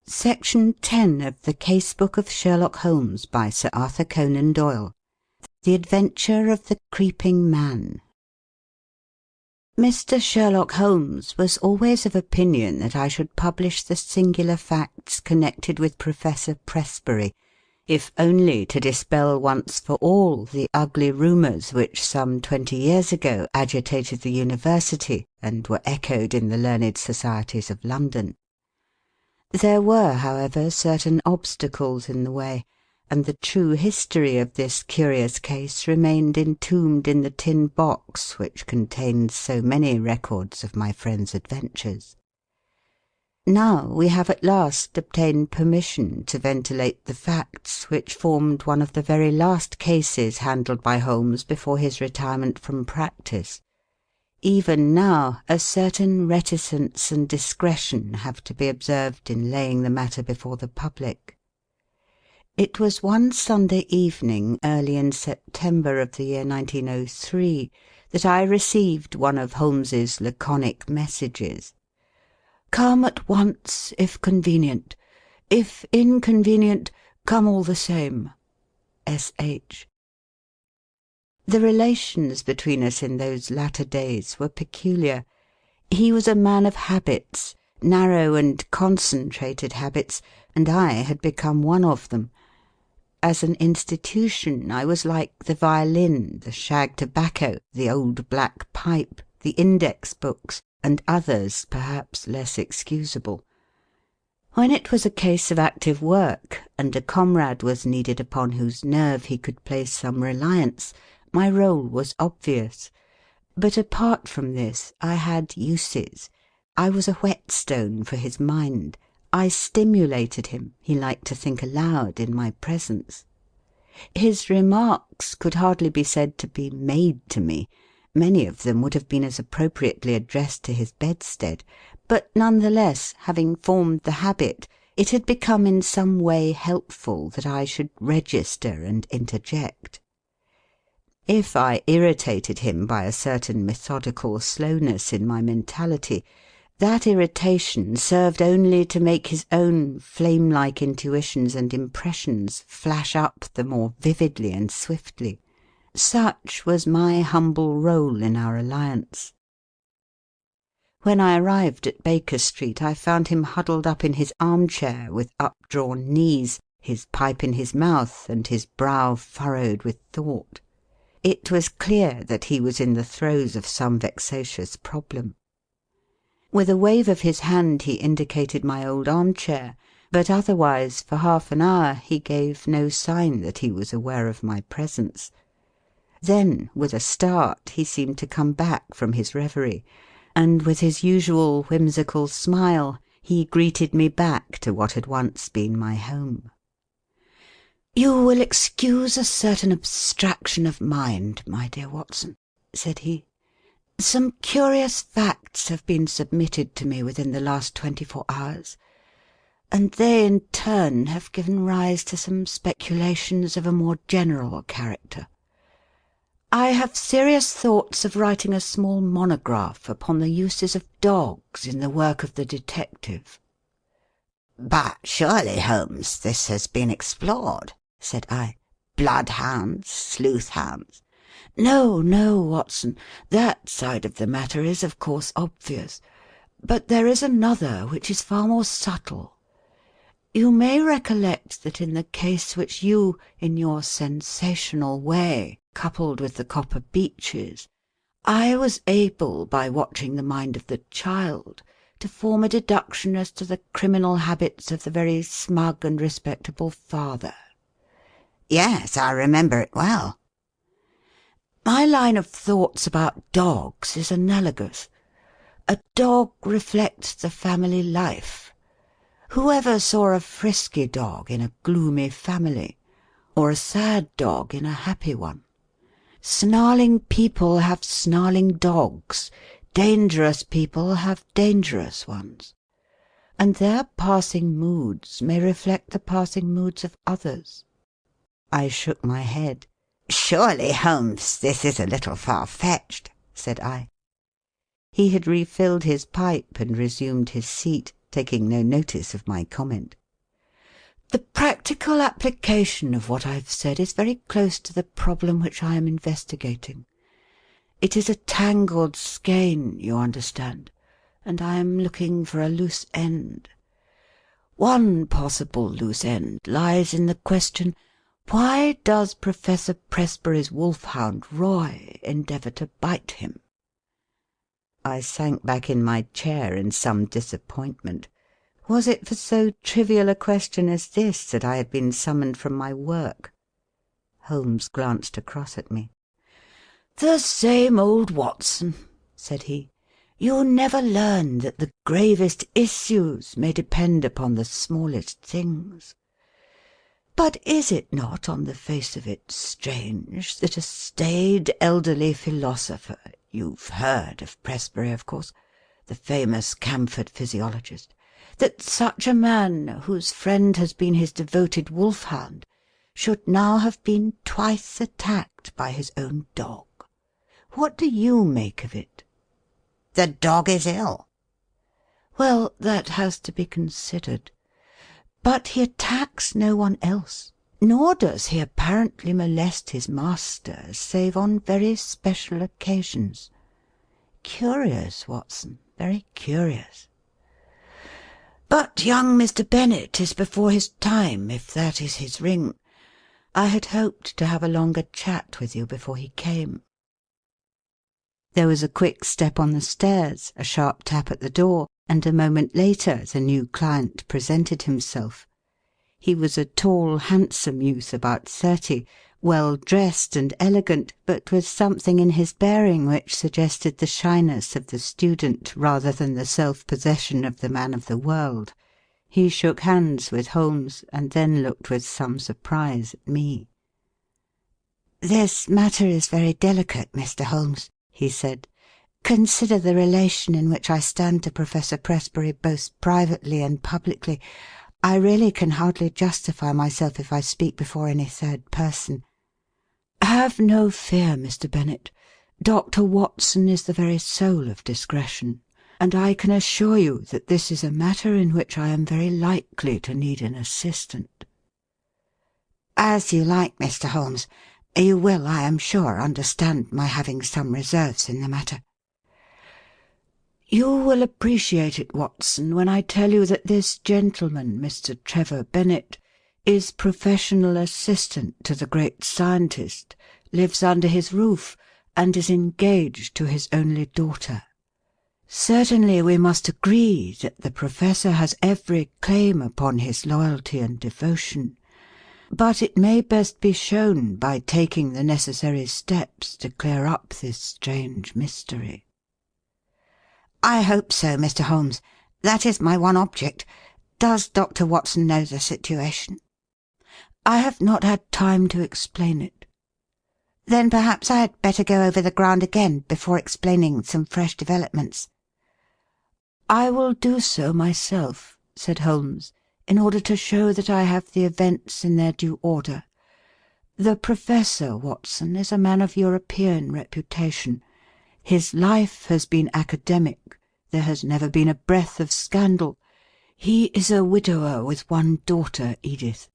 Section 10 of the Case Book of Sherlock Holmes by Sir Arthur Conan Doyle. The Adventure of the Creeping Man. Mr. Sherlock Holmes was always of opinion that I should publish the singular facts connected with Professor Presbury, if only to dispel once for all the ugly rumours which some 20 years ago agitated the University and were echoed in the learned societies of London. There were, however, certain obstacles in the way, and the true history of this curious case remained entombed in the tin box which contains so many records of my friend's adventures. Now we have at last obtained permission to ventilate the facts which formed one of the very last cases handled by Holmes before his retirement from practice. Even now a certain reticence and discretion have to be observed in laying the matter before the public. It was one Sunday evening early in September of the year 1903 that I received one of Holmes's laconic messages. "Come at once, if convenient. If inconvenient, come all the same. S.H." The relations between us in those latter days were peculiar. He was a man of habits, narrow and concentrated habits, and I had become one of them. As an institution I was like the violin, the shag tobacco, the old black pipe, the index books, and others perhaps less excusable. When it was a case of active work, and a comrade was needed upon whose nerve he could place some reliance, my rôle was obvious. But apart from this I had uses. I was a whetstone for his mind. I stimulated him. He liked to think aloud in my presence. His remarks could hardly be said to be made to me. Many of them would have been as appropriately addressed to his bedstead, but none the less, having formed the habit, it had become in some way helpful that I should register and interject. If I irritated him by a certain methodical slowness in my mentality, that irritation served only to make his own flame-like intuitions and impressions flash up the more vividly and swiftly. Such was my humble rôle in our alliance. When I arrived at Baker Street I found him huddled up in his armchair with updrawn knees, his pipe in his mouth, and his brow furrowed with thought. It was clear that he was in the throes of some vexatious problem. With a wave of his hand he indicated my old armchair, but otherwise for half an hour he gave no sign that he was aware of my presence. Then, with a start, he seemed to come back from his reverie, and with his usual whimsical smile he greeted me back to what had once been my home. "You will excuse a certain abstraction of mind, my dear Watson," said he. "Some curious facts have been submitted to me within the last 24 hours, and they in turn have given rise to some speculations of a more general character. I have serious thoughts of writing a small monograph upon the uses of dogs in the work of the detective." "But surely, Holmes, this has been explored," said I. "Bloodhounds, sleuth-hounds—" "No, no, Watson. That side of the matter is, of course, obvious. But there is another which is far more subtle. You may recollect that in the case which you, in your sensational way, coupled with the copper beeches, I was able, by watching the mind of the child, to form a deduction as to the criminal habits of the very smug and respectable father." "Yes, I remember it well." "My line of thoughts about dogs is analogous. A dog reflects the family life. Whoever saw a frisky dog in a gloomy family, or a sad dog in a happy one? Snarling people have snarling dogs, dangerous people have dangerous ones, and their passing moods may reflect the passing moods of others." I shook my head. "Surely, Holmes, this is a little far-fetched," said I. He had refilled his pipe and resumed his seat, taking no notice of my comment. "The practical application of what I've said is very close to the problem which I am investigating. It is a tangled skein, you understand, and I am looking for a loose end. One possible loose end lies in the question, why does Professor Presbury's wolfhound Roy endeavour to bite him?" I sank back in my chair in some disappointment. Was it for so trivial a question as this that I had been summoned from my work? Holmes glanced across at me. "The same old Watson," said he. "You never learn that the gravest issues may depend upon the smallest things. But is it not, on the face of it, strange that a staid elderly philosopher — you've heard of Presbury, of course, the famous Camford physiologist — that such a man, whose friend has been his devoted wolfhound, should now have been twice attacked by his own dog? What do you make of it?" "The dog is ill." "Well, that has to be considered. But he attacks no one else, nor does he apparently molest his master save on very special occasions. Curious, Watson, very curious. But young Mr. Bennet is before his time, if that is his ring. I had hoped to have a longer chat with you before he came." There was a quick step on the stairs, a sharp tap at the door, and a moment later the new client presented himself. He was a tall, handsome youth about 30, well dressed and elegant, but with something in his bearing which suggested the shyness of the student rather than the self-possession of the man of the world. He shook hands with Holmes, and then looked with some surprise at me. "This matter is very delicate, Mr. Holmes," he said. "Consider the relation in which I stand to Professor Presbury both privately and publicly. I really can hardly justify myself if I speak before any third person." "Have no fear, Mr. Bennet. Dr. Watson is the very soul of discretion, and I can assure you that this is a matter in which I am very likely to need an assistant." "As you like, Mr. Holmes. You will, I am sure, understand my having some reserves in the matter." "You will appreciate it, Watson, when I tell you that this gentleman, Mr. Trevor Bennet, is professional assistant to the great scientist, lives under his roof, and is engaged to his only daughter. Certainly we must agree that the Professor has every claim upon his loyalty and devotion, but it may best be shown by taking the necessary steps to clear up this strange mystery." "I hope so, Mr. Holmes. That is my one object. Does Dr. Watson know the situation?" "I have not had time to explain it." "Then perhaps I had better go over the ground again before explaining some fresh developments." "I will do so myself," said Holmes, "in order to show that I have the events in their due order. The Professor, Watson, is a man of European reputation. His life has been academic. There has never been a breath of scandal. He is a widower with one daughter, Edith.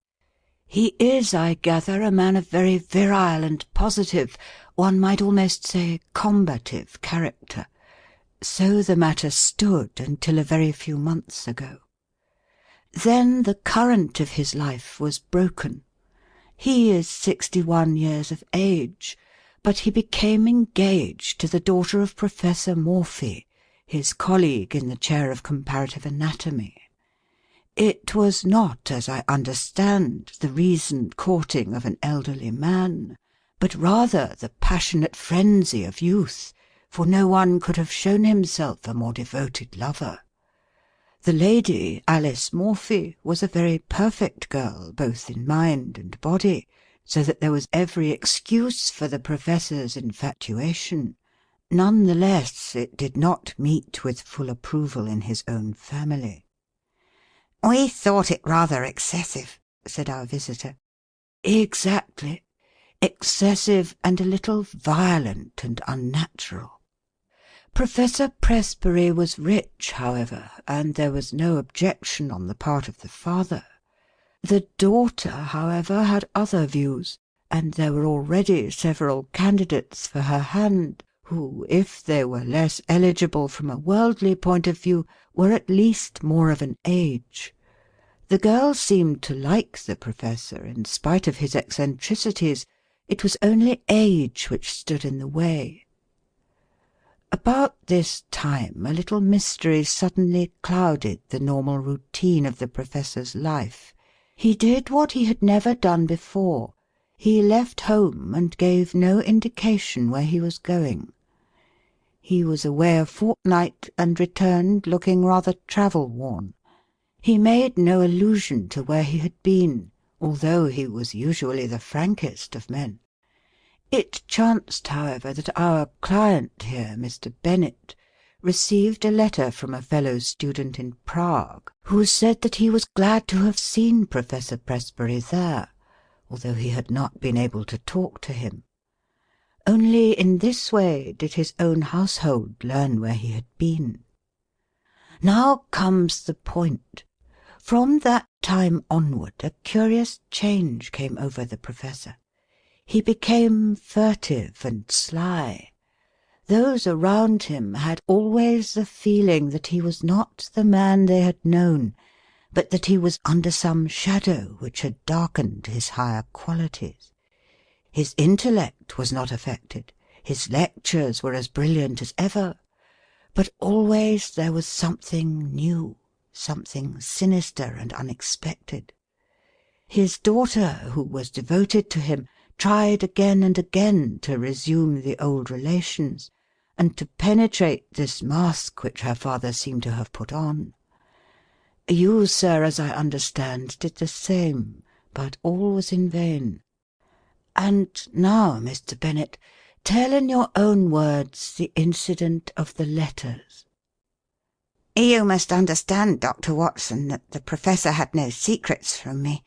He is, I gather, a man of very virile and positive, one might almost say combative character. So the matter stood until a very few months ago. Then the current of his life was broken. He is 61 years of age, but he became engaged to the daughter of Professor Morphy, his colleague in the chair of comparative anatomy. It was not, as I understand, the reasoned courting of an elderly man, but rather the passionate frenzy of youth, for no one could have shown himself a more devoted lover. The lady, Alice Morphy, was a very perfect girl, both in mind and body, so that there was every excuse for the Professor's infatuation. None the less, it did not meet with full approval in his own family. "We thought it rather excessive," said our visitor. "Exactly. Excessive and a little violent and unnatural. Professor Presbury was rich, however, and there was no objection on the part of the father. The daughter, however, had other views, and there were already several candidates for her hand, who, if they were less eligible from a worldly point of view, were at least more of an age. The girl seemed to like the Professor in spite of his eccentricities. It was only age which stood in the way. About this time a little mystery suddenly clouded the normal routine of the Professor's life. He did what he had never done before. He left home and gave no indication where he was going. He was away a fortnight and returned looking rather travel-worn. He made no allusion to where he had been, although he was usually the frankest of men. It chanced, however, that our client here, Mr. Bennet, received a letter from a fellow student in Prague, who said that he was glad to have seen Professor Presbury there, although he had not been able to talk to him. Only in this way did his own household learn where he had been. Now comes the point. From that time onward a curious change came over the Professor. He became furtive and sly. Those around him had always the feeling that he was not the man they had known, but that he was under some shadow which had darkened his higher qualities. His intellect was not affected, his lectures were as brilliant as ever, but always there was something new, something sinister and unexpected. His daughter, who was devoted to him, tried again and again to resume the old relations, and to penetrate this mask which her father seemed to have put on. You, sir, as I understand, did the same, but all was in vain. And now, Mr. Bennet, tell in your own words the incident of the letters. You must understand, Dr. Watson, that the Professor had no secrets from me.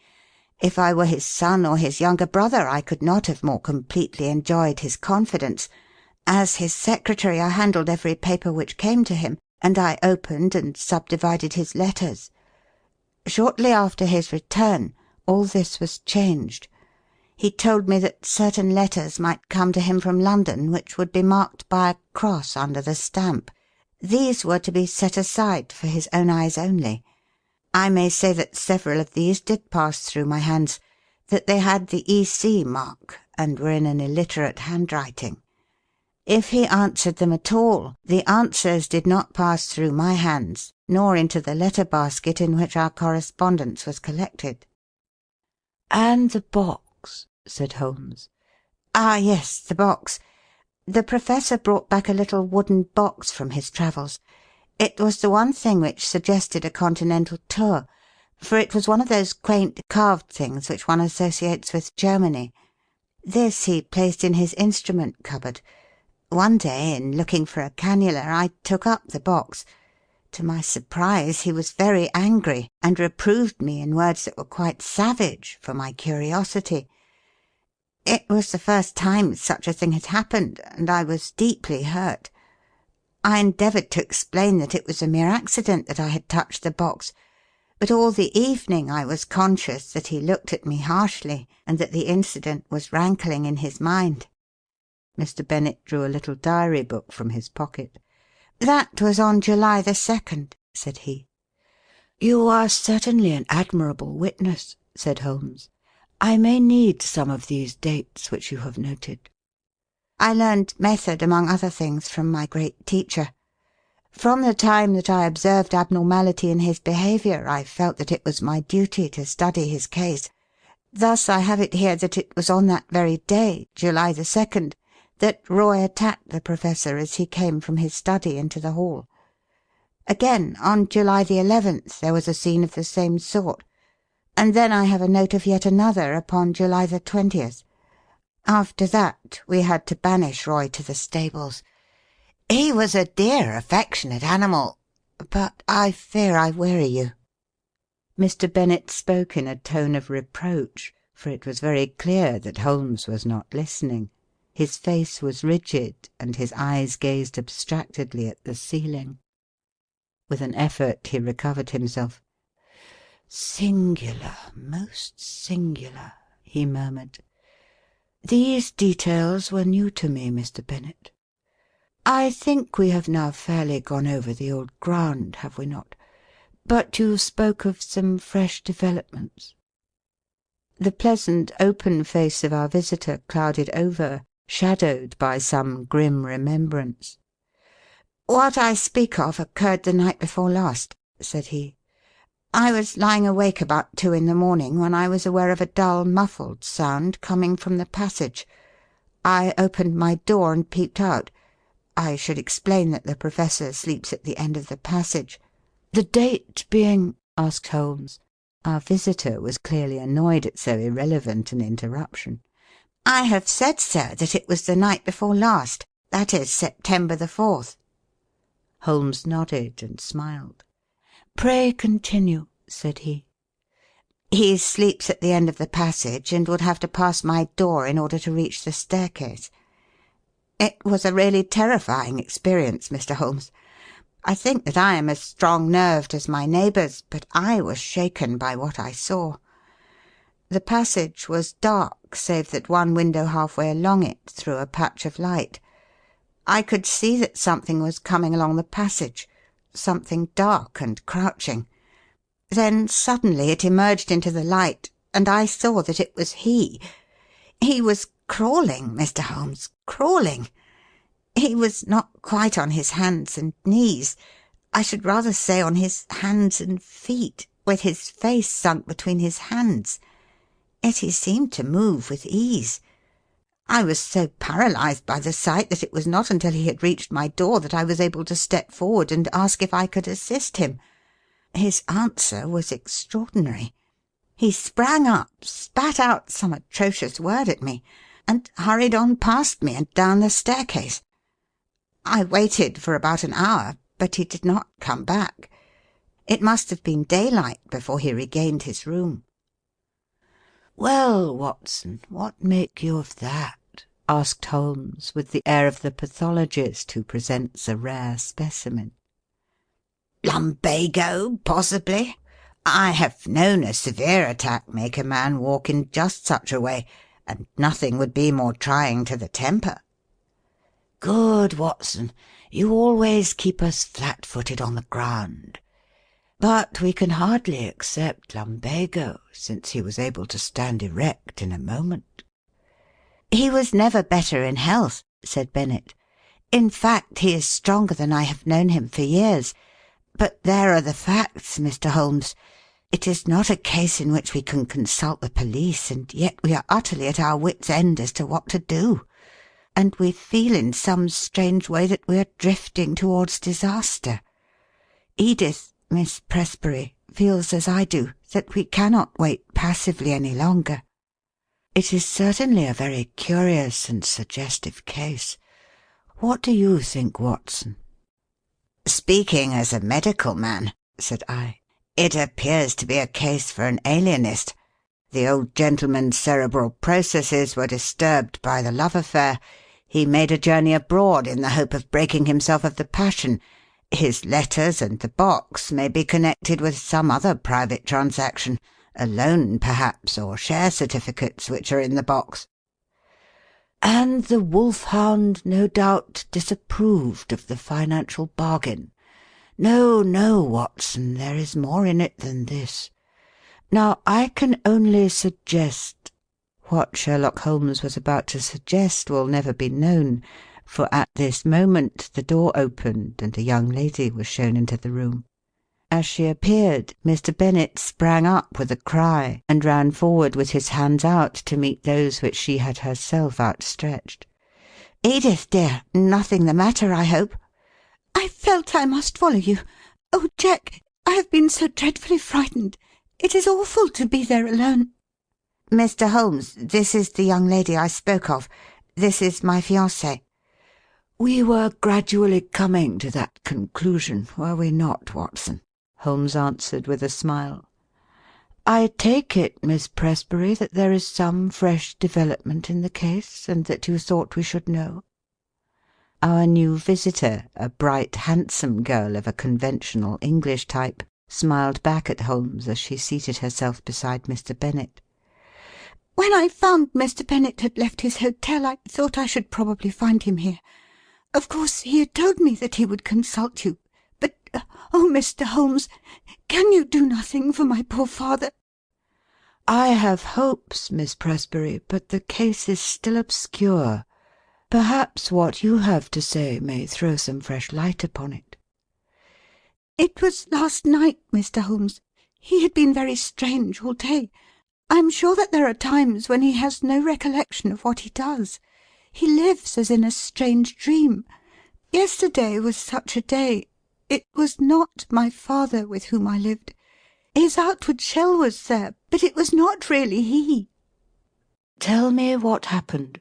If I were his son or his younger brother, I could not have more completely enjoyed his confidence. As his secretary, I handled every paper which came to him, and I opened and subdivided his letters. Shortly after his return, all this was changed. He told me that certain letters might come to him from London which would be marked by a cross under the stamp. These were to be set aside for his own eyes only. I may say that several of these did pass through my hands, that they had the E.C. mark and were in an illiterate handwriting. If he answered them at all, the answers did not pass through my hands, nor into the letter basket in which our correspondence was collected. "And the box?" said Holmes. Ah, yes, the box. The Professor brought back a little wooden box from his travels. It was the one thing which suggested a continental tour, for it was one of those quaint carved things which one associates with Germany. This he placed in his instrument cupboard. One day, in looking for a cannula, I took up the box. To my surprise, he was very angry, and reproved me in words that were quite savage for my curiosity. It was the first time such a thing had happened, and I was deeply hurt. I endeavoured to explain that it was a mere accident that I had touched the box, but all the evening I was conscious that he looked at me harshly, and that the incident was rankling in his mind. Mr. Bennet drew a little diary book from his pocket. "That was on July the 2nd, said he. "You are certainly an admirable witness," said Holmes. "I may need some of these dates which you have noted." I learned method, among other things, from my great teacher. From the time that I observed abnormality in his behaviour, I felt that it was my duty to study his case. Thus I have it here that it was on that very day, July the 2nd, that Roy attacked the Professor as he came from his study into the hall. Again, on July the 11th, there was a scene of the same sort, and then I have a note of yet another upon July the 20th. After that, we had to banish Roy to the stables. He was a dear, affectionate animal, but I fear I weary you." Mr. Bennet spoke in a tone of reproach, for it was very clear that Holmes was not listening. His face was rigid, and his eyes gazed abstractedly at the ceiling. With an effort he recovered himself. "Singular, most singular," he murmured. "These details were new to me, Mr. Bennet. I think we have now fairly gone over the old ground, have we not? But you spoke of some fresh developments." The pleasant, open face of our visitor clouded over, shadowed by some grim remembrance. "What I speak of occurred the night before last," said he. "I was lying awake about 2 in the morning when I was aware of a dull, muffled sound coming from the passage. I opened my door and peeped out. I should explain that the Professor sleeps at the end of the passage." "The date being?" asked Holmes. Our visitor was clearly annoyed at so irrelevant an interruption. "I have said, sir, that it was the night before last. That is September the 4th. Holmes nodded and smiled. "Pray continue," said he. "He sleeps at the end of the passage, and would have to pass my door in order to reach the staircase. It was a really terrifying experience, Mr. Holmes. I think that I am as strong-nerved as my neighbours, but I was shaken by what I saw. The passage was dark, save that one window halfway along it threw a patch of light. I could see that something was coming along the passage, something dark and crouching. Then suddenly it emerged into the light, and I saw that it was he. He was crawling, Mr. Holmes, crawling. He was not quite on his hands and knees. I should rather say on his hands and feet, with his face sunk between his hands. Yet he seemed to move with ease. I was so paralysed by the sight that it was not until he had reached my door that I was able to step forward and ask if I could assist him. His answer was extraordinary. He sprang up, spat out some atrocious word at me, and hurried on past me and down the staircase. I waited for about an hour, but he did not come back. It must have been daylight before he regained his room." "Well, Watson, what make you of that?" asked Holmes, with the air of the pathologist who presents a rare specimen. "Lumbago, possibly. I have known a severe attack make a man walk in just such a way, and nothing would be more trying to the temper." "Good, Watson. You always keep us flat-footed on the ground. But we can hardly accept lumbago, since he was able to stand erect in a moment." "He was never better in health," said Bennet. "In fact, he is stronger than I have known him for years. But there are the facts, Mr. Holmes. It is not a case in which we can consult the police, and yet we are utterly at our wits' end as to what to do. And we feel in some strange way that we are drifting towards disaster. Edith, Miss Presbury, feels as I do, that we cannot wait passively any longer." "It is certainly a very curious and suggestive case. What do you think, Watson?" "Speaking as a medical man," said I, "it appears to be a case for an alienist. The old gentleman's cerebral processes were disturbed by the love affair. He made a journey abroad in the hope of breaking himself of the passion. His letters and the box may be connected with some other private transaction, a loan, perhaps, or share certificates which are in the box." "And the wolf-hound no doubt disapproved of the financial bargain. No, no, Watson, there is more in it than this. Now, I can only suggest—" What Sherlock Holmes was about to suggest will never be known, for at this moment the door opened and a young lady was shown into the room. As she appeared, Mr. Bennet sprang up with a cry and ran forward with his hands out to meet those which she had herself outstretched. "Edith, dear, nothing the matter, I hope?" "I felt I must follow you. Oh, Jack, I have been so dreadfully frightened. It is awful to be there alone." "Mr. Holmes, this is the young lady I spoke of. This is my fiancée." "We were gradually coming to that conclusion, were we not, Watson?" Holmes answered with a smile. I take it, Miss Presbury, that there is some fresh development in the case, and that you thought we should know?" Our new visitor, a bright, handsome girl of a conventional English type, smiled back at Holmes as she seated herself beside Mr. Bennet. "When I found Mr. Bennet had left his hotel, I thought I should probably find him here. Of course, he had told me that he would consult you. But, oh, Mr. Holmes, can you do nothing for my poor father?" "I have hopes, Miss Presbury, but the case is still obscure. Perhaps what you have to say may throw some fresh light upon it." "It was last night, Mr. Holmes. He had been very strange all day. I am sure that there are times when he has no recollection of what he does. He lives as in a strange dream. Yesterday was such a day. It was not my father with whom I lived. His outward shell was there, but it was not really he." "Tell me what happened."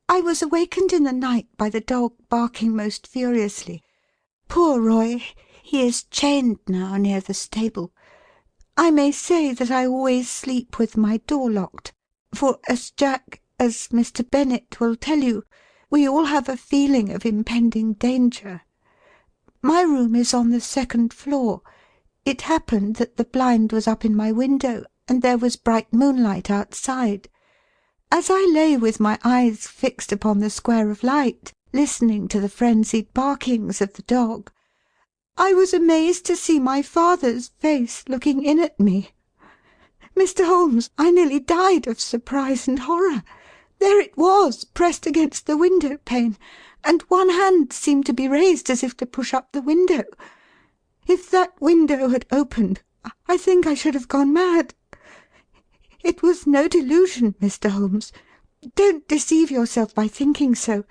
"I was awakened in the night by the dog barking most furiously. Poor Roy! He is chained now near the stable. I may say that I always sleep with my door locked, for as Mr. Bennet will tell you, we all have a feeling of impending danger. My room is on the second floor. It happened that the blind was up in my window, and there was bright moonlight outside. As I lay with my eyes fixed upon the square of light, listening to the frenzied barkings of the dog, I was amazed to see my father's face looking in at me. Mr. Holmes, I nearly died of surprise and horror. There it was, pressed against the window pane, and one hand seemed to be raised as if to push up the window. If that window had opened, I think I should have gone mad. It was no delusion, Mr. Holmes. Don't deceive yourself by thinking so.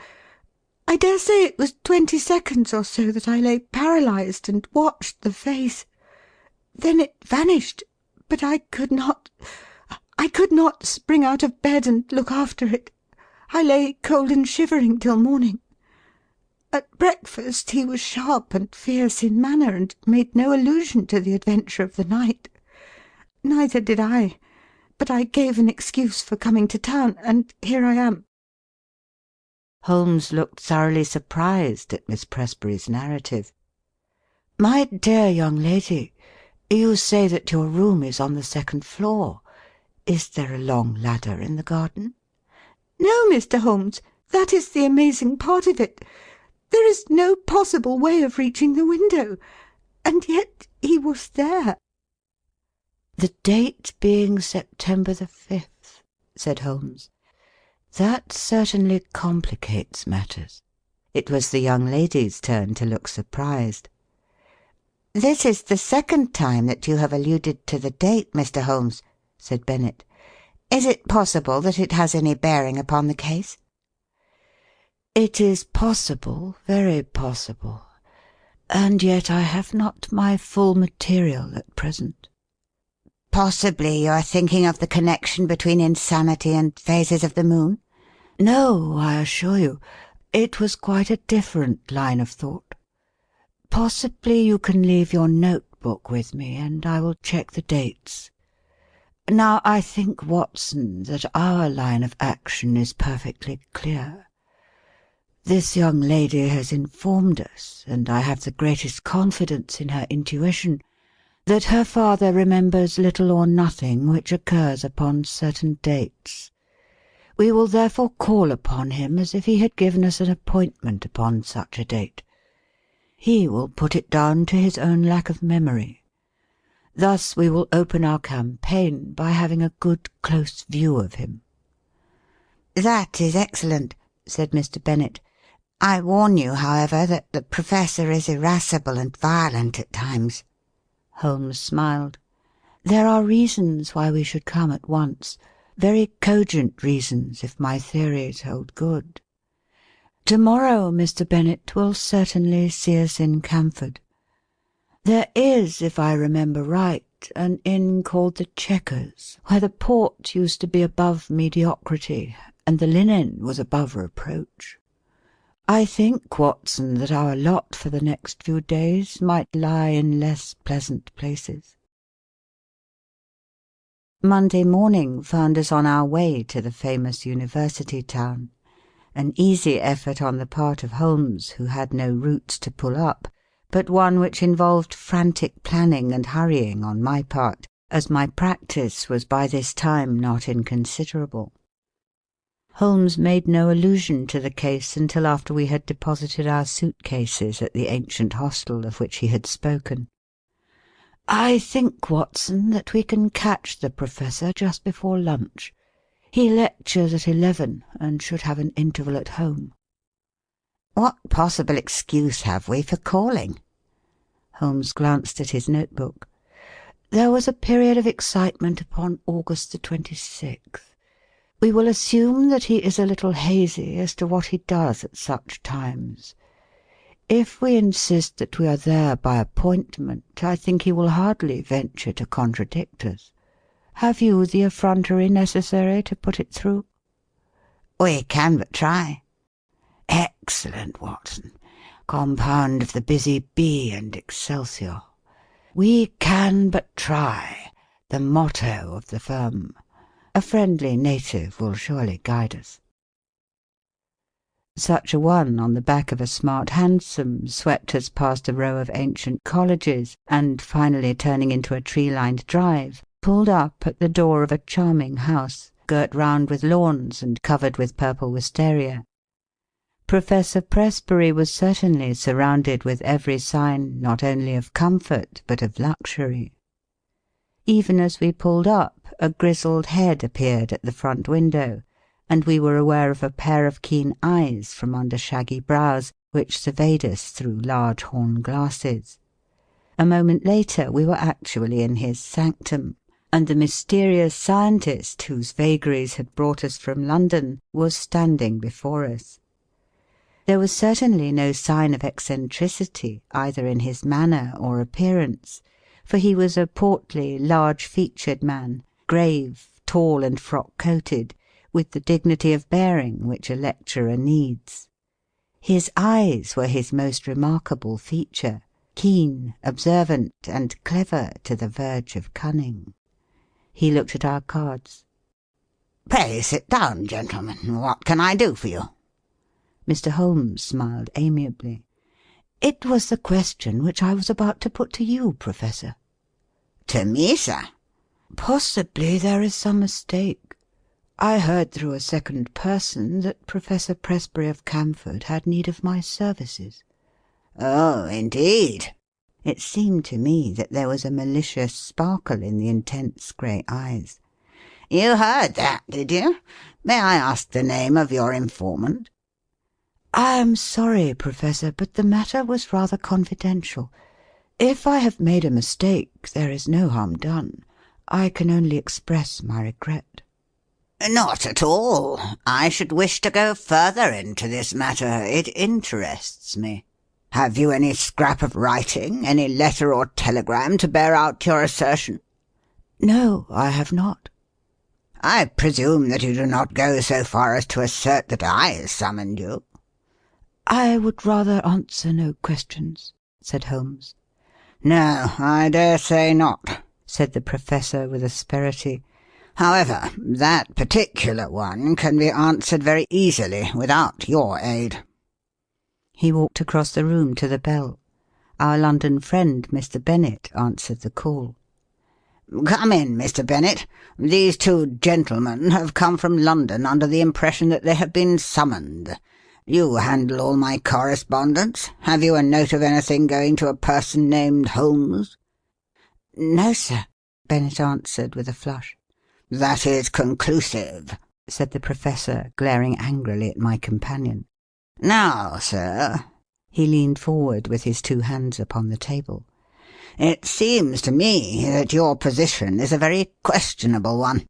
I dare say it was 20 seconds or so that I lay paralysed and watched the face. Then it vanished, but I could not spring out of bed and look after it. I lay cold and shivering till morning. At breakfast he was sharp and fierce in manner, and made no allusion to the adventure of the night. Neither did I, but I gave an excuse for coming to town, and here I am." Holmes looked thoroughly surprised at Miss Presbury's narrative. "My dear young lady, you say that your room is on the second floor. Is there a long ladder in the garden?" "No, Mr. Holmes, that is the amazing part of it. There is no possible way of reaching the window, and yet he was there." "The date being September the 5th," said Holmes. "That certainly complicates matters." It was the young lady's turn to look surprised. "This is the second time that you have alluded to the date, Mr. Holmes," said Bennet. "Is it possible that it has any bearing upon the case?" "It is possible, very possible. And yet I have not my full material at present." "Possibly you are thinking of the connection between insanity and phases of the moon?" "No, I assure you. It was quite a different line of thought. Possibly you can leave your notebook with me, and I will check the dates. Now, I think, Watson, that our line of action is perfectly clear. This young lady has informed us, and I have the greatest confidence in her intuition, that her father remembers little or nothing which occurs upon certain dates. We will therefore call upon him as if he had given us an appointment upon such a date. He will put it down to his own lack of memory. Thus we will open our campaign by having a good close view of him." "That is excellent," said Mr. Bennet. "I warn you, however, that the Professor is irascible and violent at times." Holmes smiled. "There are reasons why we should come at once, very cogent reasons if my theories hold good. To-morrow, Mr. Bennet, will certainly see us in Camford. There is, if I remember right, an inn called the Chequers, where the port used to be above mediocrity, and the linen was above reproach. I think, Watson, that our lot for the next few days might lie in less pleasant places." Monday morning found us on our way to the famous university town. An easy effort on the part of Holmes, who had no routes to pull up, but one which involved frantic planning and hurrying on my part, as my practice was by this time not inconsiderable. Holmes made no allusion to the case until after we had deposited our suitcases at the ancient hostel of which he had spoken. "I think, Watson, that we can catch the Professor just before lunch. He lectures at 11 and should have an interval at home." What possible excuse have we for calling? Holmes glanced at his notebook. "There was a period of excitement upon August the 26th. We will assume that he is a little hazy as to what he does at such times. If we insist that we are there by appointment, I think he will hardly venture to contradict us. Have you the effrontery necessary to put it through?" We can but try. "Excellent, Watson. Compound of the busy bee and excelsior. We can but try, the motto of the firm. A friendly native will surely guide us." Such a one, on the back of a smart hansom, swept us past a row of ancient colleges, and, finally turning into a tree-lined drive, pulled up at the door of a charming house, girt round with lawns and covered with purple wisteria. Professor Presbury was certainly surrounded with every sign not only of comfort but of luxury. Even as we pulled up, a grizzled head appeared at the front window, and we were aware of a pair of keen eyes from under shaggy brows which surveyed us through large horn glasses. A moment later we were actually in his sanctum, and the mysterious scientist whose vagaries had brought us from London was standing before us. There was certainly no sign of eccentricity either in his manner or appearance, for he was a portly, large-featured man, grave, tall and frock-coated, with the dignity of bearing which a lecturer needs. His eyes were his most remarkable feature, keen, observant, and clever to the verge of cunning. He looked at our cards. "Pray sit down, gentlemen. What can I do for you?" Mr. Holmes smiled amiably. "It was the question which I was about to put to you, Professor." "To me, sir?" "Possibly there is some mistake. I heard through a second person that Professor Presbury of Camford had need of my services." "Oh, indeed." It seemed to me that there was a malicious sparkle in the intense grey eyes. "You heard that, did you? May I ask the name of your informant?" "I am sorry, Professor, but the matter was rather confidential. If I have made a mistake, there is no harm done. I can only express my regret." "Not at all. I should wish to go further into this matter. It interests me. Have you any scrap of writing, any letter or telegram to bear out your assertion?" "No, I have not." "I presume that you do not go so far as to assert that I summoned you?" "I would rather answer no questions," said Holmes. "No, I dare say not," said the Professor with asperity. "However, that particular one can be answered very easily without your aid." He walked across the room to the bell. Our London friend, Mr. Bennet, answered the call. "Come in, Mr. Bennet. These two gentlemen have come from London under the impression that they have been summoned. You handle all my correspondence. Have you a note of anything going to a person named Holmes?" "No, sir," Bennet answered with a flush. "That is conclusive," said the Professor, glaring angrily at my companion. "Now, sir," he leaned forward with his two hands upon the table, "it seems to me that your position is a very questionable one."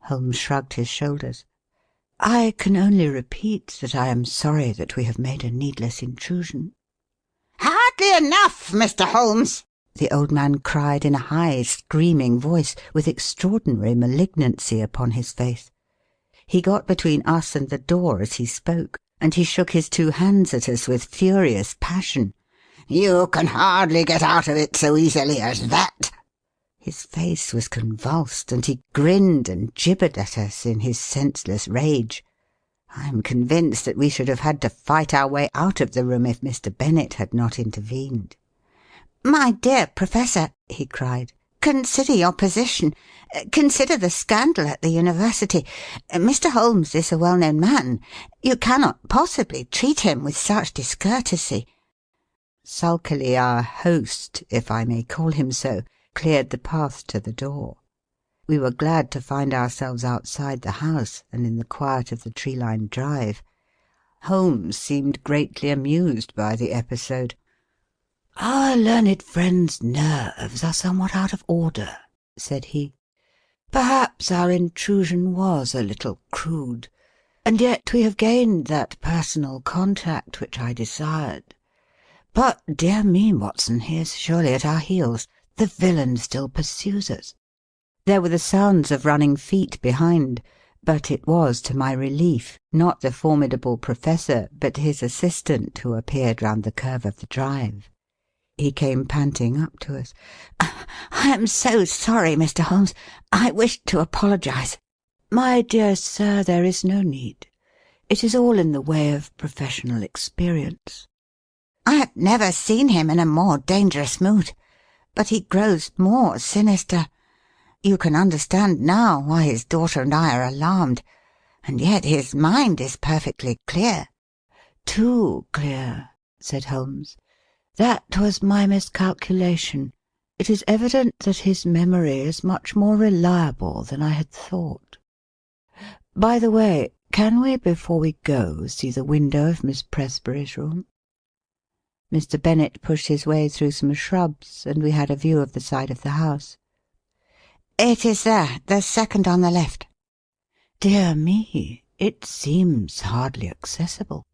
Holmes shrugged his shoulders. "I can only repeat that I am sorry that we have made a needless intrusion." "Hardly enough, Mr. Holmes," the old man cried in a high, screaming voice, with extraordinary malignancy upon his face. He got between us and the door as he spoke, and he shook his two hands at us with furious passion. "You can hardly get out of it so easily as that." His face was convulsed, and he grinned and gibbered at us in his senseless rage. I am convinced that we should have had to fight our way out of the room if Mr. Bennet had not intervened. "My dear Professor," he cried, "consider your position. Consider the scandal at the University. Mr. Holmes is a well-known man. You cannot possibly treat him with such discourtesy." Sulkily our host, if I may call him so, cleared the path to the door. We were glad to find ourselves outside the house and in the quiet of the tree-lined drive. Holmes seemed greatly amused by the episode. "Our learned friend's nerves are somewhat out of order," said he. "Perhaps our intrusion was a little crude, and yet we have gained that personal contact which I desired. But, dear me, Watson, he is surely at our heels. The villain still pursues us." There were the sounds of running feet behind, but it was to my relief, not the formidable Professor, but his assistant who appeared round the curve of the drive. He came panting up to us. "I am so sorry, Mr. Holmes. I wished to apologize." "My dear sir, there is no need. It is all in the way of professional experience." "I have never seen him in a more dangerous mood. But he grows more sinister. You can understand now why his daughter and I are alarmed. And yet his mind is perfectly clear." "Too clear," said Holmes. "That was my miscalculation. It is evident that his memory is much more reliable than I had thought. By the way, can we, before we go, see the window of Miss Presbury's room?" Mr. Bennet pushed his way through some shrubs, and we had a view of the side of the house. "It is there, the second on the left." "Dear me, it seems hardly accessible.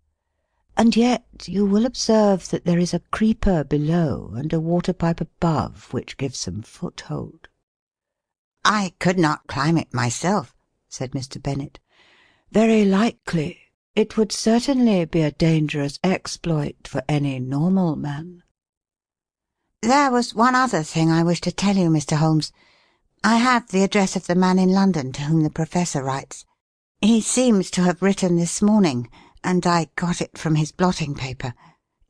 And yet you will observe that there is a creeper below and a water-pipe above which gives some foothold." "I could not climb it myself," said Mr. Bennet. "Very likely. It would certainly be a dangerous exploit for any normal man." "There was one other thing I wish to tell you, Mr. Holmes. I have the address of the man in London to whom the Professor writes. He seems to have written this morning, and I got it from his blotting paper.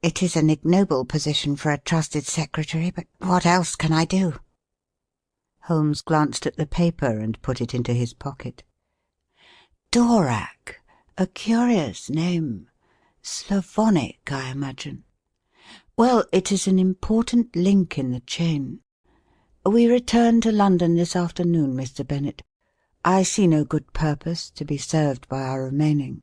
It is an ignoble position for a trusted secretary, but what else can I do?" Holmes glanced at the paper and put it into his pocket. "Dvorak. A curious name. Slavonic, I imagine. Well, it is an important link in the chain. We return to London this afternoon, Mr. Bennet. I see no good purpose to be served by our remaining.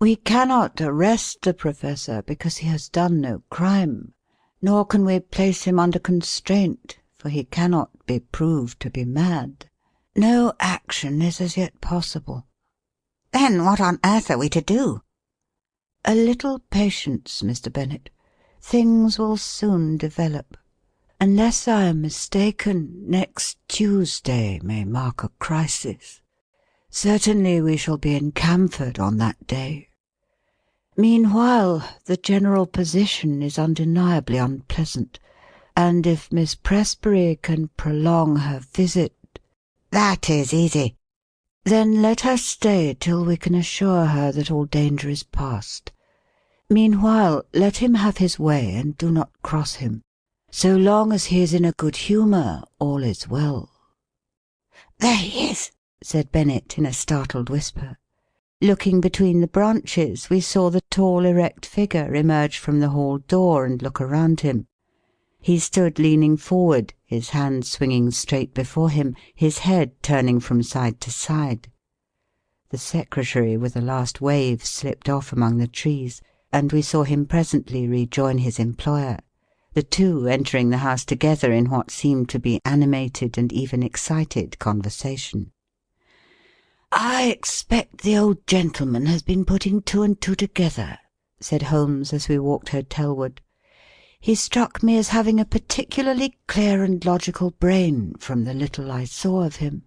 We cannot arrest the Professor because he has done no crime, nor can we place him under constraint, for he cannot be proved to be mad. No action is as yet possible." "Then what on earth are we to do?" "A little patience, Mr. Bennet. Things will soon develop. Unless I am mistaken, next Tuesday may mark a crisis. Certainly we shall be in Camford on that day. Meanwhile, the general position is undeniably unpleasant, and if Miss Presbury can prolong her visit—" "That is easy." "Then let her stay till we can assure her that all danger is past. Meanwhile, let him have his way and do not cross him. So long as he is in a good humour, all is well." "There he is," said Bennet in a startled whisper. Looking between the branches, we saw the tall, erect figure emerge from the hall door and look around him. He stood leaning forward, his hands swinging straight before him, his head turning from side to side. The secretary with a last wave slipped off among the trees, and we saw him presently rejoin his employer, the two entering the house together in what seemed to be animated and even excited conversation. "I expect the old gentleman has been putting two and two together," said Holmes as we walked hotelward. "He struck me as having a particularly clear and logical brain from the little I saw of him.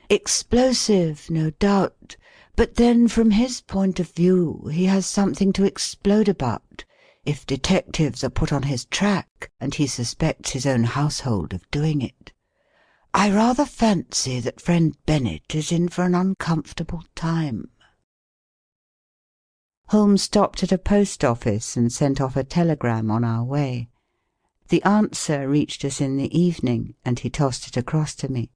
Explosive, no doubt, but then from his point of view he has something to explode about if detectives are put on his track and he suspects his own household of doing it. I rather fancy that friend Bennet is in for an uncomfortable time." Holmes stopped at a post office and sent off a telegram on our way. The answer reached us in the evening, and he tossed it across to me.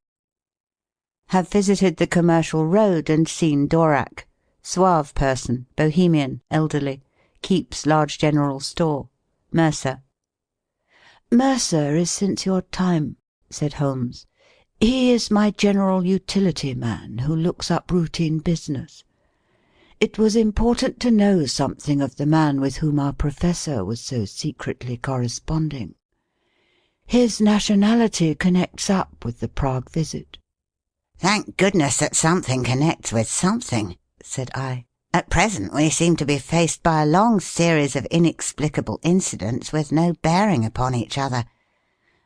"Have visited the Commercial Road and seen Dvorak. Suave person, bohemian, elderly. Keeps large general store. Mercer." "Mercer is since your time," said Holmes. "He is my general utility man who looks up routine business. It was important to know something of the man with whom our professor was so secretly corresponding. His nationality connects up with the Prague visit." "Thank goodness that something connects with something," said I. "At present we seem to be faced by a long series of inexplicable incidents with no bearing upon each other.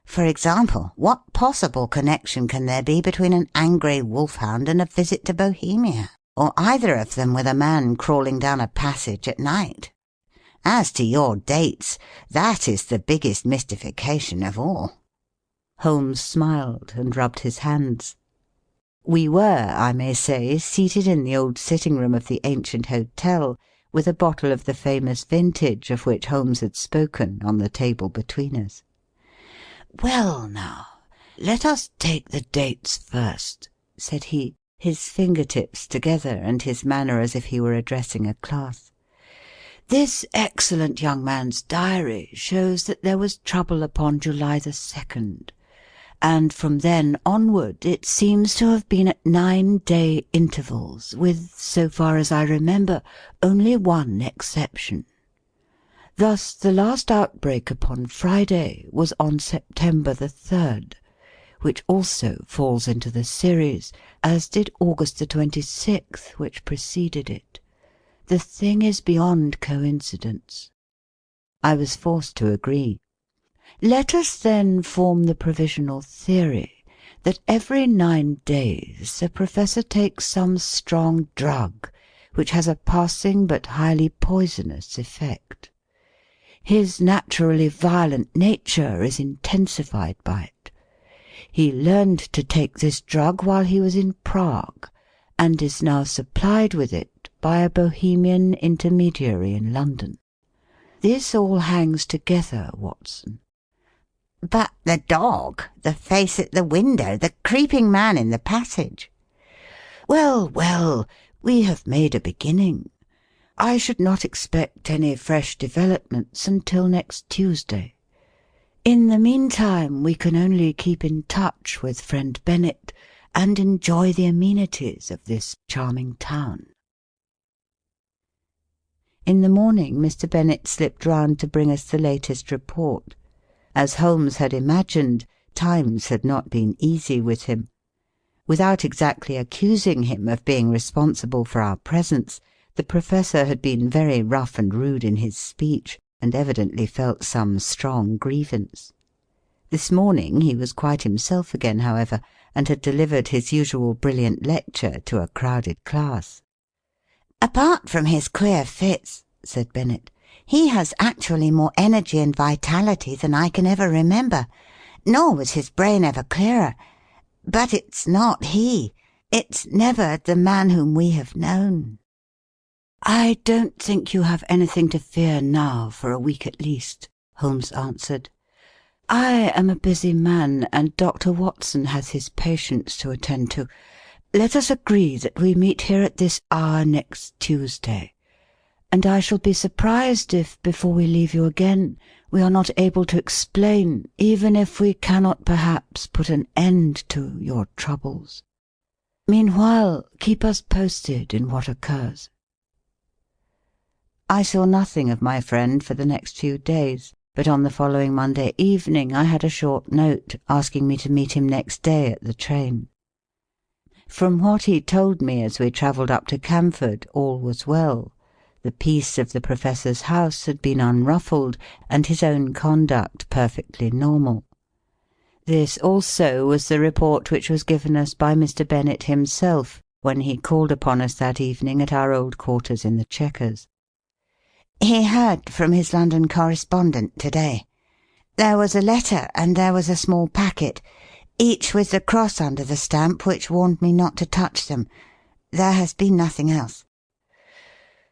For example, what possible connection can there be between an angry wolfhound and a visit to Bohemia, or either of them with a man crawling down a passage at night? As to your dates, that is the biggest mystification of all." Holmes smiled and rubbed his hands. We were, I may say, seated in the old sitting-room of the ancient hotel, with a bottle of the famous vintage of which Holmes had spoken on the table between us. "Well, now, let us take the dates first," said he, his finger-tips together and his manner as if he were addressing a class. "This excellent young man's diary shows that there was trouble upon July the 2nd, and from then onward it seems to have been at 9-day intervals, with, so far as I remember, only one exception. Thus the last outbreak upon Friday was on September the 3rd, which also falls into the series, as did August the 26th, which preceded it. The thing is beyond coincidence." I was forced to agree. "Let us then form the provisional theory that every 9 days the Professor takes some strong drug which has a passing but highly poisonous effect. His naturally violent nature is intensified by it. He learned to take this drug while he was in Prague, and is now supplied with it by a Bohemian intermediary in London. This all hangs together, Watson." "But the dog, the face at the window, the creeping man in the passage?" Well, well, we have made a beginning. I should not expect any fresh developments until next Tuesday. In the meantime, we can only keep in touch with friend Bennet and enjoy the amenities of this charming town." In the morning Mr. Bennet slipped round to bring us the latest report. As Holmes had imagined, times had not been easy with him. Without exactly accusing him of being responsible for our presence, the Professor had been very rough and rude in his speech, and evidently felt some strong grievance. This morning he was quite himself again, however, and had delivered his usual brilliant lecture to a crowded class. "Apart from his queer fits," said Bennet, "he has actually more energy and vitality than I can ever remember, nor was his brain ever clearer. But it's not he. It's never the man whom we have known." "I don't think you have anything to fear now, for a week at least," Holmes answered. "I am a busy man, and Dr. Watson has his patients to attend to. Let us agree that we meet here at this hour next Tuesday, and I shall be surprised if, before we leave you again, we are not able to explain, even if we cannot perhaps put an end to your troubles. Meanwhile, keep us posted in what occurs." I saw nothing of my friend for the next few days, but on the following Monday evening I had a short note asking me to meet him next day at the train. From what he told me as we travelled up to Camford, all was well. The peace of the Professor's house had been unruffled, and his own conduct perfectly normal. This also was the report which was given us by Mr. Bennet himself when he called upon us that evening at our old quarters in the Chequers. "He heard from his London correspondent to-day. There was a letter, and there was a small packet. each with the cross under the stamp which warned me not to touch them. There has been nothing else."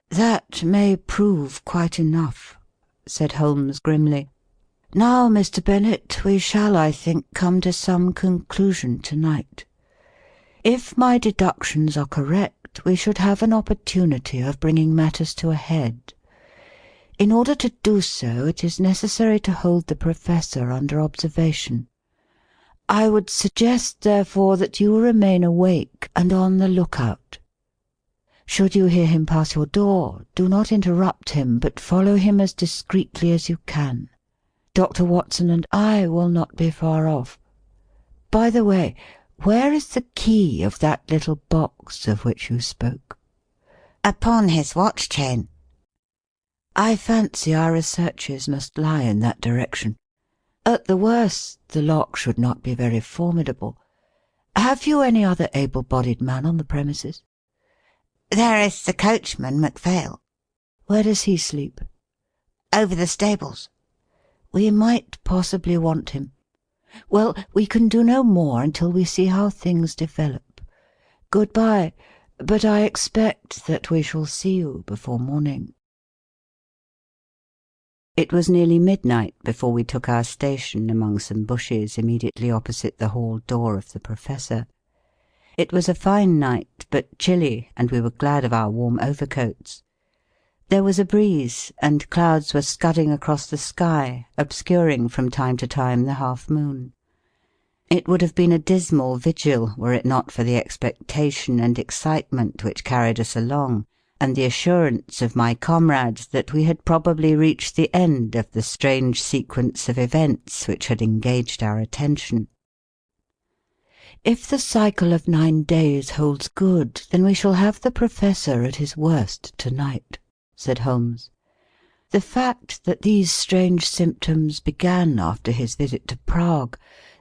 "That may prove quite enough," said Holmes grimly. "Now, Mr. Bennet, we shall, I think, come to some conclusion to-night. If my deductions are correct, we should have an opportunity of bringing matters to a head. In order to do so, it is necessary to hold the Professor under observation. I would suggest, therefore, that you remain awake and on the lookout. Should you hear him pass your door, do not interrupt him, but follow him as discreetly as you can. Dr. Watson and I will not be far off. By the way, where is the key of that little box of which you spoke?" "Upon his watch chain." "I fancy our researches must lie in that direction. At the worst, the lock should not be very formidable. Have you any other able-bodied man on the premises?" "There is the coachman, Macphail." "Where does he sleep?" "Over the stables." "We might possibly want him. Well, we can do no more until we see how things develop. Good-bye, but I expect that we shall see you before morning." It was nearly midnight before we took our station among some bushes immediately opposite the hall door of the Professor. It was a fine night, but chilly, and we were glad of our warm overcoats. There was a breeze, and clouds were scudding across the sky, obscuring from time to time the half-moon. It would have been a dismal vigil were it not for the expectation and excitement which carried us along, and the assurance of my comrades that we had probably reached the end of the strange sequence of events which had engaged our attention. "If the cycle of 9 days holds good, then we shall have the Professor at his worst to-night," said Holmes. "The fact that these strange symptoms began after his visit to Prague,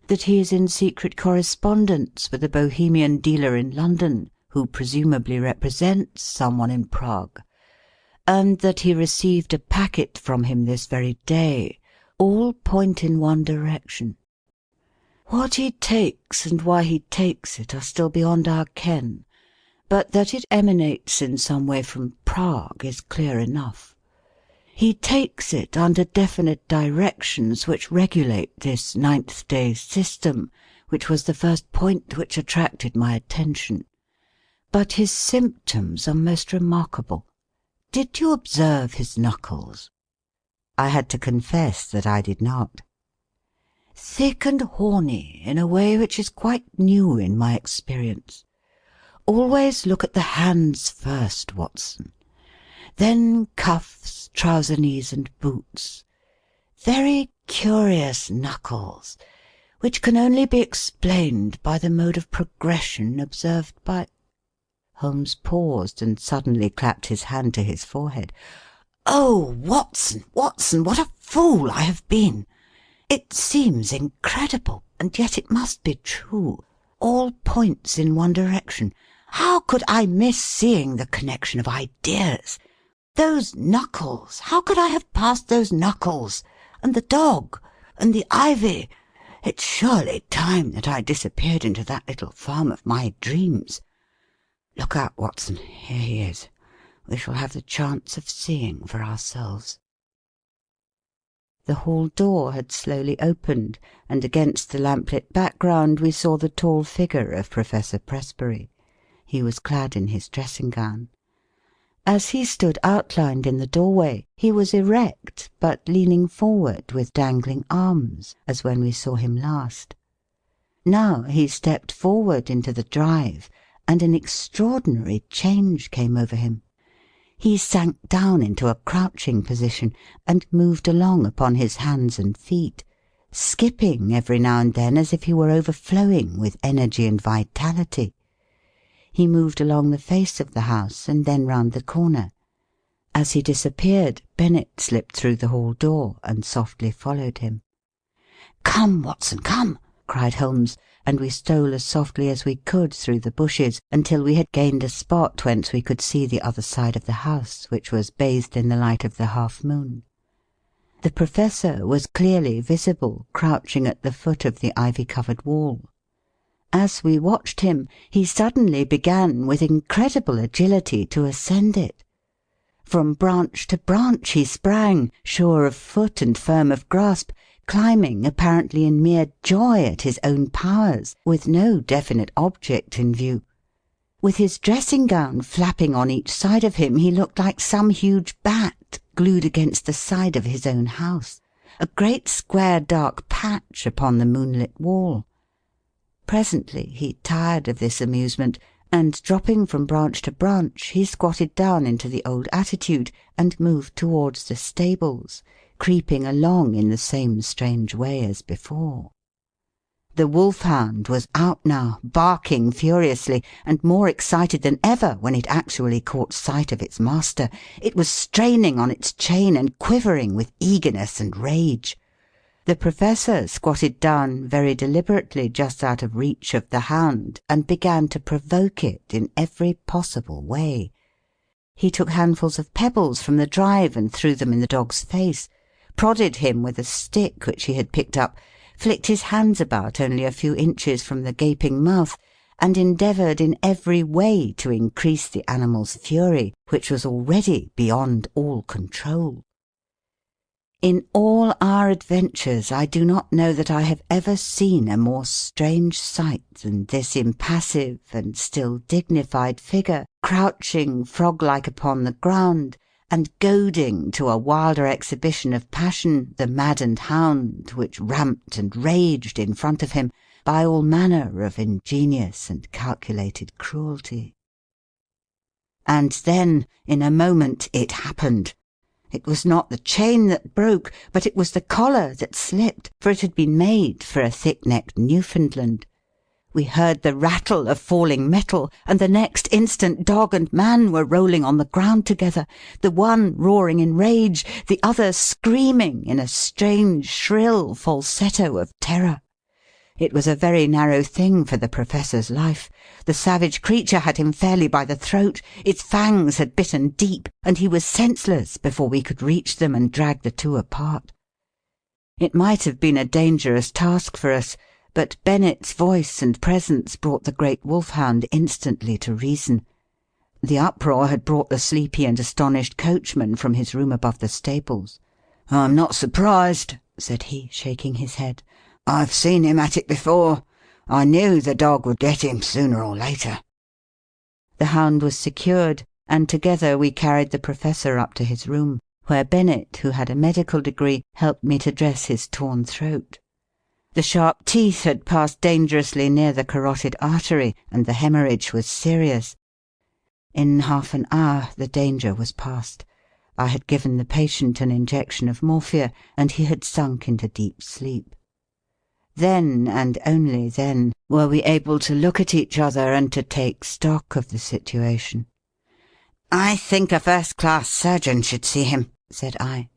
that he is in secret correspondence with a Bohemian dealer in London, who presumably represents someone in Prague, and that he received a packet from him this very day, all point in one direction. What he takes and why he takes it are still beyond our ken, but that it emanates in some way from Prague is clear enough. He takes it under definite directions which regulate this 9th day system, which was the first point which attracted my attention. But his symptoms are most remarkable. Did you observe his knuckles?" I had to confess that I did not. "Thick and horny in a way which is quite new in my experience. Always look at the hands first, Watson. Then cuffs, trouser knees and boots. Very curious knuckles, which can only be explained by the mode of progression observed by—" Holmes paused and suddenly clapped his hand to his forehead. "Oh, Watson, Watson, what a fool I have been! It seems incredible, and yet it must be true. All points in one direction. How could I miss seeing the connection of ideas? Those knuckles, how could I have passed those knuckles? And the dog, and the ivy. It's surely time that I disappeared into that little farm of my dreams. Look out, Watson, here he is. We shall have the chance of seeing for ourselves." The hall door had slowly opened, and against the lamplit background we saw the tall figure of Professor Presbury. He was clad in his dressing-gown. As he stood outlined in the doorway, he was erect, but leaning forward with dangling arms, as when we saw him last. Now he stepped forward into the drive, and an extraordinary change came over him. He sank down into a crouching position, and moved along upon his hands and feet, skipping every now and then as if he were overflowing with energy and vitality. He moved along the face of the house, and then round the corner. As he disappeared, Bennet slipped through the hall door, and softly followed him. "Come, Watson, come!" cried Holmes, and we stole as softly as we could through the bushes until we had gained a spot whence we could see the other side of the house, which was bathed in the light of the half-moon. The Professor was clearly visible, crouching at the foot of the ivy-covered wall, As we watched him, he suddenly began with incredible agility to ascend it. From branch to branch he sprang, sure of foot and firm of grasp, climbing apparently in mere joy at his own powers, with no definite object in view. With his dressing-gown flapping on each side of him, he looked like some huge bat glued against the side of his own house, a great square dark patch upon the moonlit wall. Presently he tired of this amusement, and dropping from branch to branch, he squatted down into the old attitude and moved towards the stables, creeping along in the same strange way as before. The wolfhound was out now, barking furiously, and more excited than ever when it actually caught sight of its master. It was straining on its chain and quivering with eagerness and rage. The Professor squatted down very deliberately just out of reach of the hound, and began to provoke it in every possible way. He took handfuls of pebbles from the drive and threw them in the dog's face, prodded him with a stick which he had picked up, flicked his hands about only a few inches from the gaping mouth, and endeavoured in every way to increase the animal's fury, which was already beyond all control. In all our adventures I do not know that I have ever seen a more strange sight than this impassive and still dignified figure, crouching frog-like upon the ground, and goading to a wilder exhibition of passion the maddened hound, which ramped and raged in front of him, by all manner of ingenious and calculated cruelty. And then, in a moment, it happened. It was not the chain that broke, but it was the collar that slipped, for it had been made for a thick-necked Newfoundland. We heard the rattle of falling metal, and the next instant dog and man were rolling on the ground together, the one roaring in rage, the other screaming in a strange, shrill falsetto of terror. It was a very narrow thing for the Professor's life. The savage creature had him fairly by the throat, its fangs had bitten deep, and he was senseless before we could reach them and drag the two apart. It might have been a dangerous task for us, but Bennet's voice and presence brought the great wolfhound instantly to reason. The uproar had brought the sleepy and astonished coachman from his room above the stables. "I'm not surprised," said he, shaking his head. "I've seen him at it before. I knew the dog would get him sooner or later." The hound was secured, and together we carried the Professor up to his room, where Bennet, who had a medical degree, helped me to dress his torn throat. The sharp teeth had passed dangerously near the carotid artery, and the hemorrhage was serious. In half an hour the danger was past. I had given the patient an injection of morphia, and he had sunk into deep sleep. Then, and only then, were we able to look at each other and to take stock of the situation. "I think a first-class surgeon should see him," said I.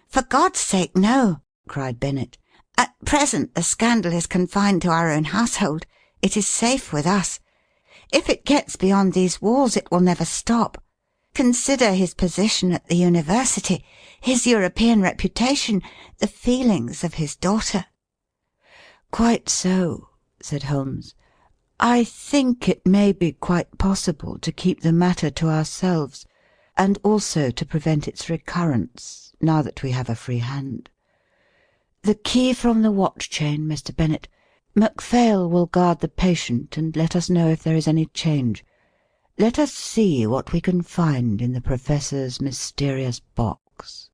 "For God's sake, no," cried Bennet. "At present the scandal is confined to our own household. It is safe with us. If it gets beyond these walls it will never stop. Consider his position at the university, his European reputation, the feelings of his daughter." "Quite so," said Holmes. "I think it may be quite possible to keep the matter to ourselves, and also to prevent its recurrence, now that we have a free hand. The key from the watch-chain, Mr. Bennet. Macphail will guard the patient, and let us know if there is any change. Let us see what we can find in the Professor's mysterious box."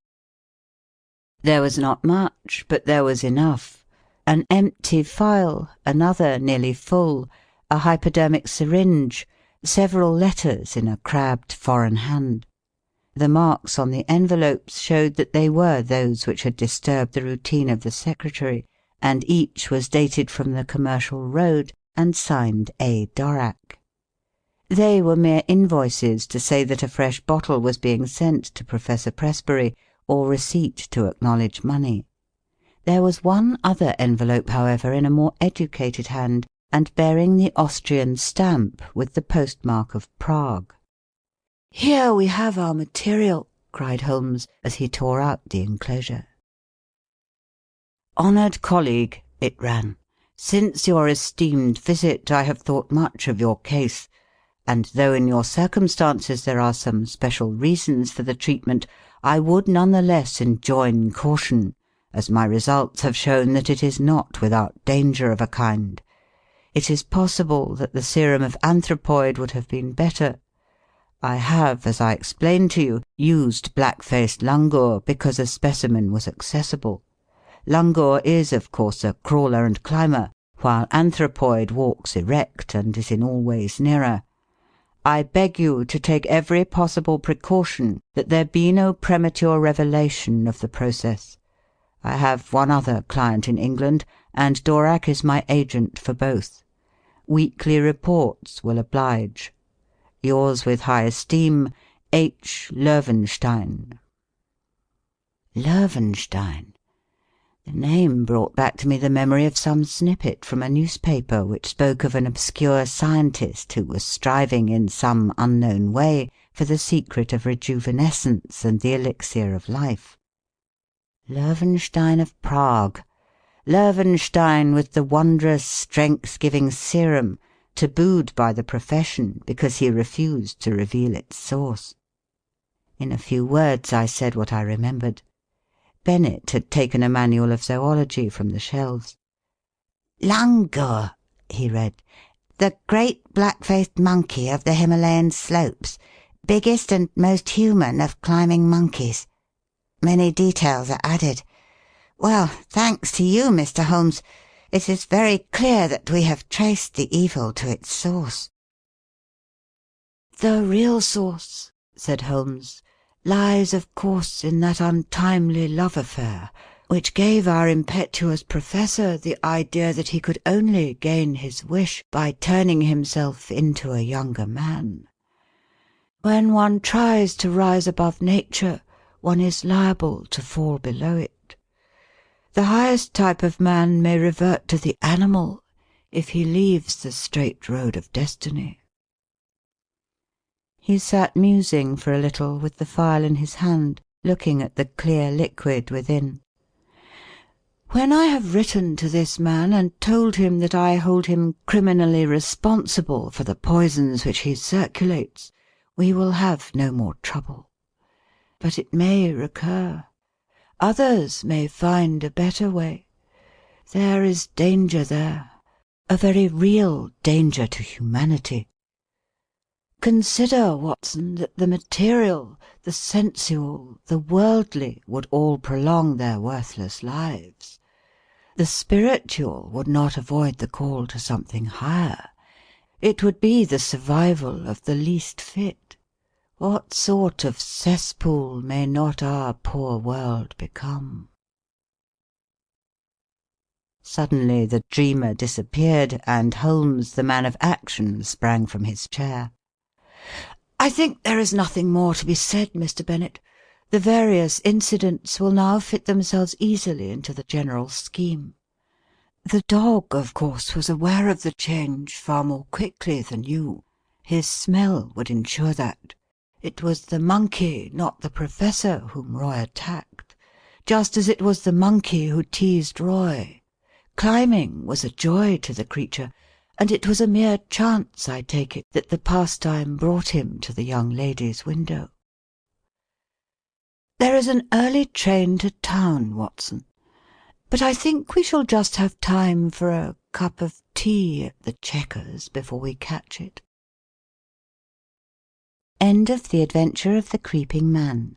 There was not much, but there was enough. An empty phial, another nearly full, a hypodermic syringe, several letters in a crabbed foreign hand. The marks on the envelopes showed that they were those which had disturbed the routine of the secretary, and each was dated from the Commercial Road and signed A. Dorak. They were mere invoices to say that a fresh bottle was being sent to Professor Presbury, or receipt to acknowledge money. There was one other envelope, however, in a more educated hand, and bearing the Austrian stamp with the postmark of Prague. "Here we have our material," cried Holmes, as he tore out the enclosure. "Honoured colleague," it ran, Since your esteemed visit I have thought much of your case, and though in your circumstances there are some special reasons for the treatment, I would none the less enjoin caution, as my results have shown that it is not without danger of a kind. It is possible that the serum of anthropoid would have been better. I have, as I explained to you, used black-faced langur because a specimen was accessible. Langur is, of course, a crawler and climber, while anthropoid walks erect and is in all ways nearer. I beg you to take every possible precaution that there be no premature revelation of the process. I have one other client in England, and Dvorak is my agent for both. Weekly reports will oblige. Yours with high esteem, H. Löwenstein. Löwenstein. The name brought back to me the memory of some snippet from a newspaper which spoke of an obscure scientist who was striving in some unknown way for the secret of rejuvenescence and the elixir of life. Löwenstein of Prague. Löwenstein with the wondrous strength-giving serum, tabooed by the profession because he refused to reveal its source. In a few words I said what I remembered. Bennett had taken a manual of zoology from the shelves. "Langur," he read. "The great black-faced monkey of the Himalayan slopes. Biggest and most human of climbing monkeys. Many details are added. Well, thanks to you, Mr. Holmes, it is very clear that we have traced the evil to its source." "The real source," said Holmes, "lies, of course, in that untimely love affair, which gave our impetuous Professor the idea that he could only gain his wish by turning himself into a younger man. When one tries to rise above nature, one is liable to fall below it. The highest type of man may revert to the animal if he leaves the straight road of destiny." He sat musing for a little with the phial in his hand, looking at the clear liquid within. "When I have written to this man and told him that I hold him criminally responsible for the poisons which he circulates, we will have no more trouble. But it may recur. Others may find a better way. There is danger there, a very real danger to humanity. Consider, Watson, that the material, the sensual, the worldly would all prolong their worthless lives. The spiritual would not avoid the call to something higher. It would be the survival of the least fit. What sort of cesspool may not our poor world become?" Suddenly the dreamer disappeared, and Holmes, the man of action, sprang from his chair. "I think there is nothing more to be said, Mr. Bennet. The various incidents will now fit themselves easily into the general scheme. The dog, of course, was aware of the change far more quickly than you. His smell would ensure that. It was the monkey, not the Professor, whom Roy attacked, just as it was the monkey who teased Roy. Climbing was a joy to the creature, and it was a mere chance, I take it, that the pastime brought him to the young lady's window. There is an early train to town, Watson, but I think we shall just have time for a cup of tea at the Chequers before we catch it." End of The Adventure of the Creeping Man,